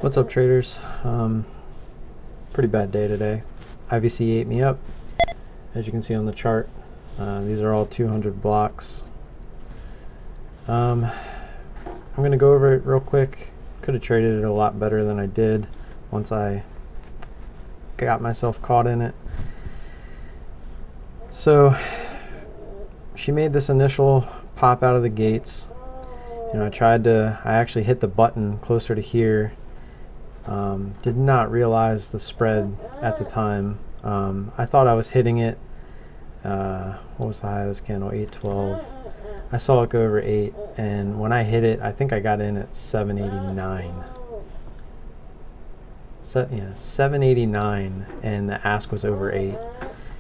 What's up, traders? Pretty bad day today. IVC ate me up, as you can see on the chart. These are all 200 blocks. I'm going to go over it real quick. Could have traded it a lot better than I did once I got myself caught in it. So she made this initial pop out of the gates. You know, I actually hit the button closer to here. Did not realize the spread at the time. I thought I was hitting it. What was the high of this candle? 812. I saw it go over 8, and when I hit it, I think I got in at 789. 789, and the ask was over 8.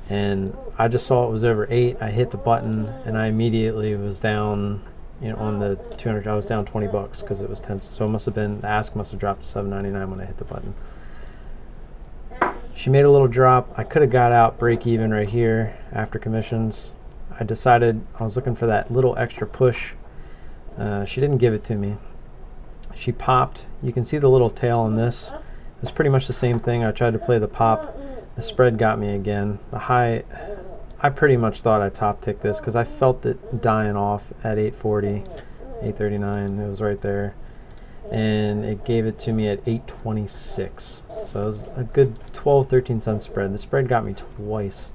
And I just saw it was over 8. I hit the button, and I immediately was down. You know, on the 200, I was down 20 bucks because it was tense. So it must have been, the ask must have dropped to 799 when I hit the button. She made a little drop. I could have got out break even right here after commissions. I decided I was looking for that little extra push. She didn't give it to me. She popped. You can see the little tail on this. It's pretty much the same thing. I tried to play the pop. The spread got me again. The high, I pretty much thought I top ticked this because I felt it dying off at 840, 839. It was right there. And it gave it to me at 826. So it was a good 12, 13 cent spread. The spread got me twice.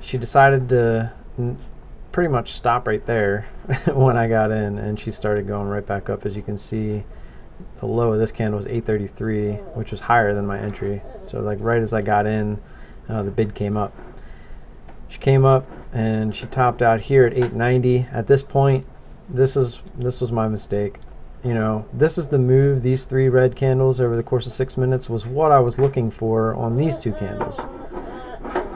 She decided to pretty much stop right there when I got in, and she started going right back up. As you can see, the low of this candle was 833, which was higher than my entry. So like right as I got in, the bid came up. She came up and she topped out here at 890. At this point, this was my mistake. You know, this is the move. These 3 red candles over the course of 6 minutes was what I was looking for on these 2 candles,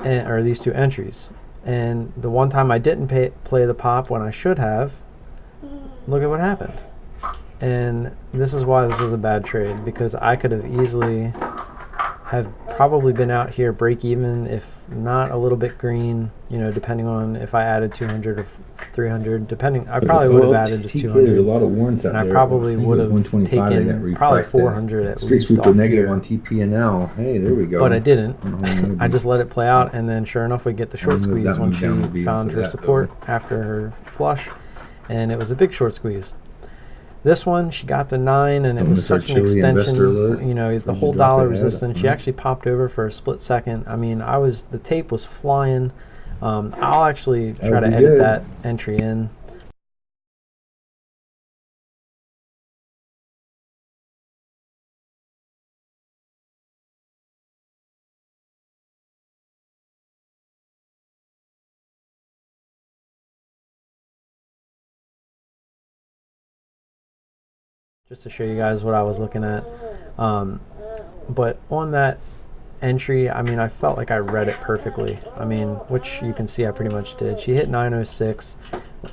or these 2 entries. And the one time I didn't play the pop when I should have, look at what happened. And this is why this was a bad trade, because I could have easily have probably been out here break even, if not a little bit green, you know, depending on if I added 200 or 300, depending. I probably would have added just 200. There's a lot of warrants out there. I probably would have taken probably 400 at Street least Sweeper off negative here. on TP&L. Hey, there we go. But I didn't. I just let it play out, and then sure enough, we get the short squeeze when she found her support after her flush, and it was a big short squeeze. This one, she got to 9, and it was such an extension. You know, the whole dollar resistance. She actually popped over for a split second. I mean, the tape was flying. I'll actually try to edit that entry in. Just to show you guys what I was looking at. But on that entry, I mean, I felt like I read it perfectly. I mean, which you can see I pretty much did. She hit 906.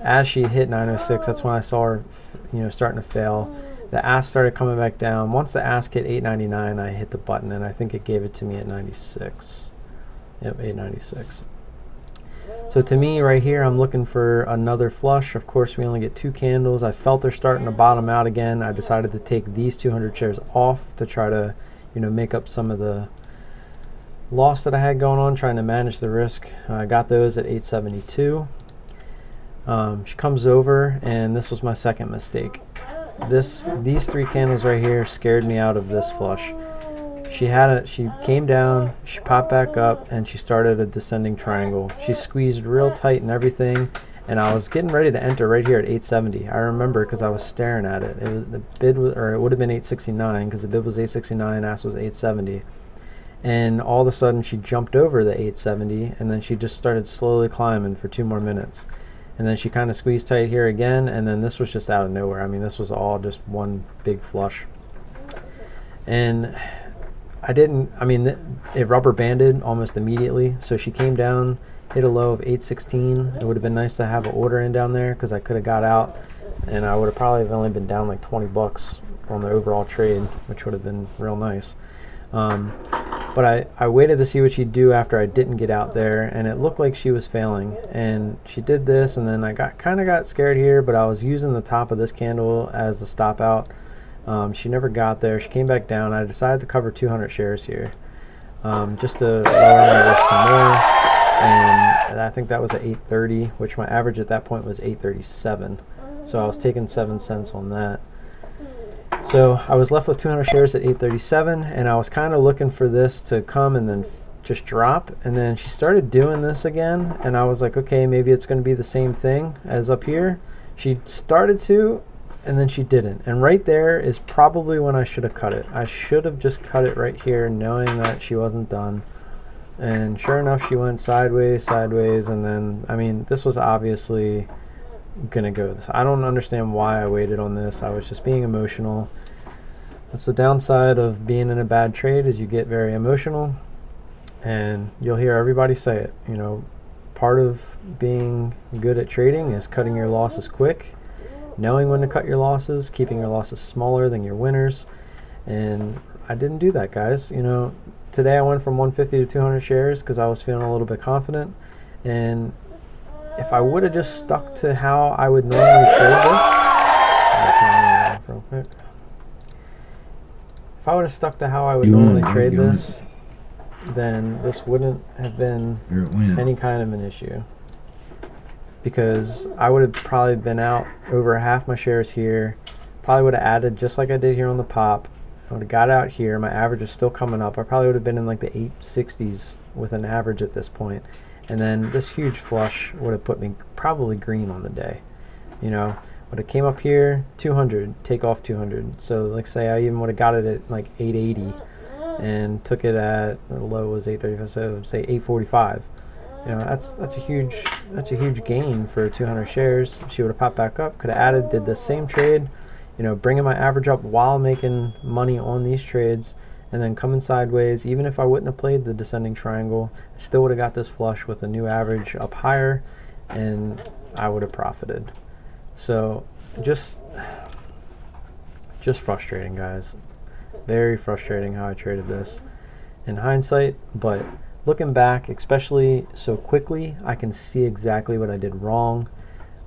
As she hit 906, that's when I saw her, you know, starting to fail. The ask started coming back down. Once the ask hit 899, I hit the button, and I think it gave it to me at 96. Yep, 896. So to me right here, I'm looking for another flush. Of course, we only get 2 candles. I felt they're starting to bottom out again. I decided to take these 200 shares off to try to, you know, make up some of the loss that I had going on, trying to manage the risk. I got those at 872. She comes over, and this was my second mistake. These 3 candles right here scared me out of this flush. She came down, she popped back up, and she started a descending triangle. She squeezed real tight and everything, and I was getting ready to enter right here at 870. I remember because I was staring at it. It was the bid, or it would have been 869 because the bid was 869, ask was 870. And all of a sudden she jumped over the 870, and then she just started slowly climbing for 2 more minutes. And then she kind of squeezed tight here again, and then this was just out of nowhere. I mean, this was all just one big flush. And it rubber banded almost immediately. So she came down, hit a low of 816. It would have been nice to have an order in down there because I could have got out, and I would have probably only been down like 20 bucks on the overall trade, which would have been real nice. But I waited to see what she'd do after I didn't get out there, and it looked like she was failing. And she did this, and then I kind of got scared here, but I was using the top of this candle as a stop out. She never got there. She came back down. I decided to cover 200 shares here, just to lower my risk some more. And I think that was at 830, which my average at that point was 837. So I was taking 7 cents on that. So I was left with 200 shares at 837, and I was kind of looking for this to come and then just drop. And then she started doing this again, and I was like, okay, maybe it's going to be the same thing as up here. She started to, and then she didn't. And right there is probably when I should have cut it. I should have just cut it right here, knowing that she wasn't done. And sure enough, she went sideways, and then, I mean, this was obviously gonna go. I don't understand why I waited on this. I was just being emotional. That's the downside of being in a bad trade, is you get very emotional, and you'll hear everybody say it. You know, part of being good at trading is cutting your losses quick, knowing when to cut your losses, keeping your losses smaller than your winners. And I didn't do that, guys. You know, today I went from 150 to 200 shares because I was feeling a little bit confident. And if I would have just stuck to how I would normally trade this, real quick. If I would have stuck to how I would normally trade this, then this wouldn't have been any kind of an issue, because I would have probably been out over half my shares here. Probably would have added just like I did here on the pop. I would have got out here. My average is still coming up. I probably would have been in like the 860s with an average at this point. And then this huge flush would have put me probably green on the day. You know, would have came up here, 200, take off 200. So like say I even would have got it at like 880 and took it at, the low was 835, so say 845. You know, that's a huge gain for 200 shares. She would have popped back up, could have added, did the same trade, you know, bringing my average up while making money on these trades, and then coming sideways. Even if I wouldn't have played the descending triangle, I still would have got this flush with a new average up higher, and I would have profited. So just frustrating, guys. Very frustrating how I traded this in hindsight, but looking back, especially so quickly, I can see exactly what I did wrong.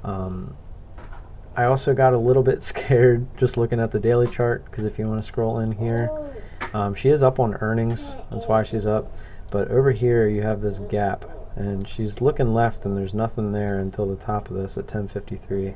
I also got a little bit scared just looking at the daily chart, because if you want to scroll in here, she is up on earnings. That's why she's up. But over here you have this gap, and she's looking left, and there's nothing there until the top of this at 1053.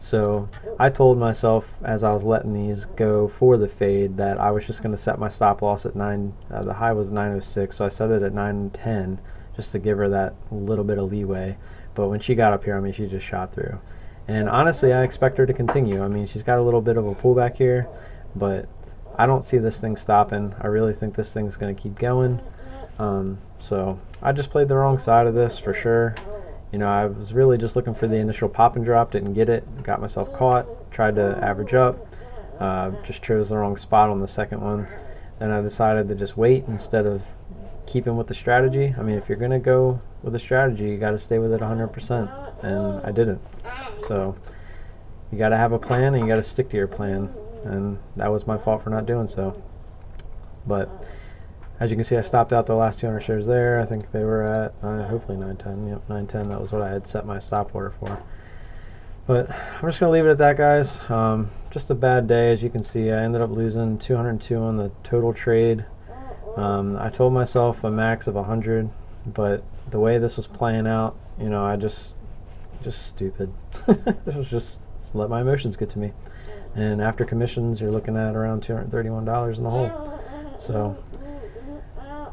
So I told myself as I was letting these go for the fade that I was just going to set my stop loss at 9. The high was 906, so I set it at 910 just to give her that little bit of leeway. But when she got up here, I mean, she just shot through. And honestly, I expect her to continue. I mean, she's got a little bit of a pullback here, but I don't see this thing stopping. I really think this thing's going to keep going. So I just played the wrong side of this for sure. You know, I was really just looking for the initial pop and drop, didn't get it, got myself caught, tried to average up, just chose the wrong spot on the second one. Then I decided to just wait instead of keeping with the strategy. I mean, if you're going to go with a strategy, you got to stay with it 100%, and I didn't. So you got to have a plan, and you got to stick to your plan, and that was my fault for not doing so. But as you can see, I stopped out the last 200 shares there. I think they were at hopefully 910. Yep, 910. That was what I had set my stop order for. But I'm just going to leave it at that, guys. Just a bad day. As you can see, I ended up losing 202 on the total trade. I told myself a max of 100, but the way this was playing out, you know, I just stupid. It was just let my emotions get to me. And after commissions, you're looking at around $231 in the hole. So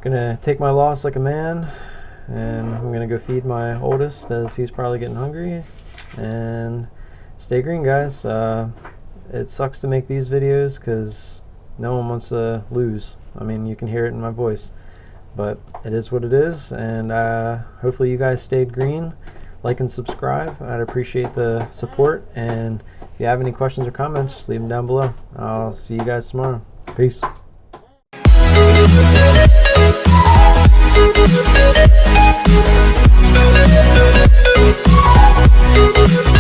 gonna take my loss like a man, and I'm gonna go feed my oldest as he's probably getting hungry, and stay green, guys. It sucks to make these videos because no one wants to lose. I mean, you can hear it in my voice, but it is what it is. And hopefully you guys stayed green. Like and subscribe. I'd appreciate the support, and if you have any questions or comments, just leave them down below. I'll see you guys tomorrow. Peace. We'll be right back.